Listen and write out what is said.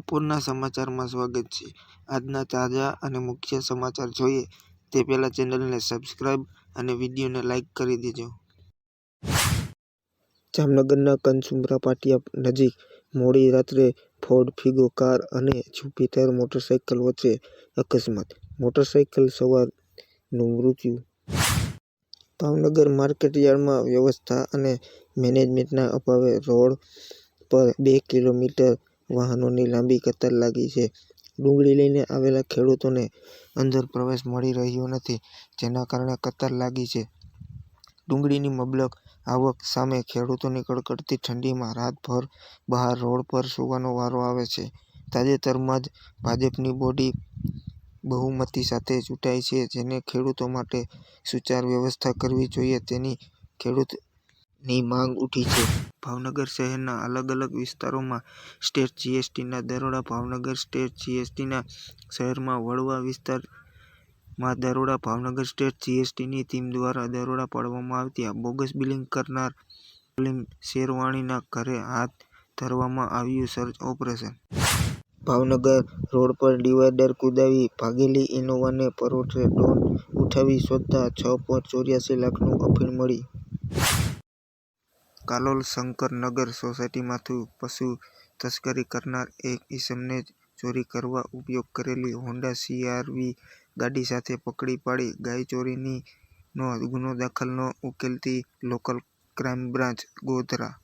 બપોરના સમાચારમાં સ્વાગત છે। આજના તાજા અને મુખ્ય સમાચાર જોઈએ તે પહેલા ચેનલને સબસ્ક્રાઇબ અને વિડીયોને લાઇક કરી દેજો। જામનગરના કનસુમ્બ્રા પાટિયા નજીક મોડી રાત્રે ફોર્ડ ફિગો કાર અને જ્યુપિટર મોટરસાઇકલ વચ્ચે અકસ્માત, મોટરસાઇકલ સવારનું મૃત્યુ। ભાવનગર માર્કેટયાર્ડમાં વ્યવસ્થા અને મેનેજમેન્ટના અભાવે રોડ પર 2 કિલોમીટર વાહનોની લાંબી કતાર લાગી છે। ડુંગળી લઈને આવેલા ખેડૂતોને અંદર પ્રવેશ મળી રહ્યો નથી, જેના કારણે કતાર લાગી છે। ડુંગળીની મબલખ આવક સામે ખેડૂતોની કડકડતી ઠંડીમાં રાતભર બહાર રોડ પર સૂવાનો વારો આવે છે। તાજેતરમાં જ ભાજપની બોડી બહુમતી સાથે ચૂંટાઈ છે, જેને ખેડૂતો માટે સુચારુ વ્યવસ્થા કરવી જોઈએ તેની ખેડૂતની માંગ ઉઠી છે। ભાવનગર શહેરના અલગ-અલગ વિસ્તારોમાં સ્ટેટ જીએસટીના દરોડા ભાવનગર સ્ટેટ જીએસટીના શહેરમાં વડવા વિસ્તારમાં દરોડા ભાવનગર સ્ટેટ જીએસટીની ટીમ દ્વારા દરોડા પાડવામાં આવ્યા। બોગસ બિલિંગ કરનાર મુસ્લિમ શેરવાણીના ઘરે હાથ ધરવામાં આવ્યું સર્ચ ઓપરેશન। ભાવનગર રોડ પર ડિવાઈડર કુદાવી ભાગેલી ઇનોવાને પરોઢે ડ્રોન ઉઠાવી શોધતા 6.84 લાખનું અફીણ મળી। કાલોલ શંકરનગર સોસાયટીમાંથી પશુ તસ્કરી કરનાર એક ઈસમને ચોરી કરવા ઉપયોગ કરેલી હોન્ડા CR-V ગાડી સાથે પકડી પાડી ગાય ચોરીનો ગુનો દાખલ ન ઉકેલતી લોકલ ક્રાઈમ બ્રાન્ચ, ગોધરા।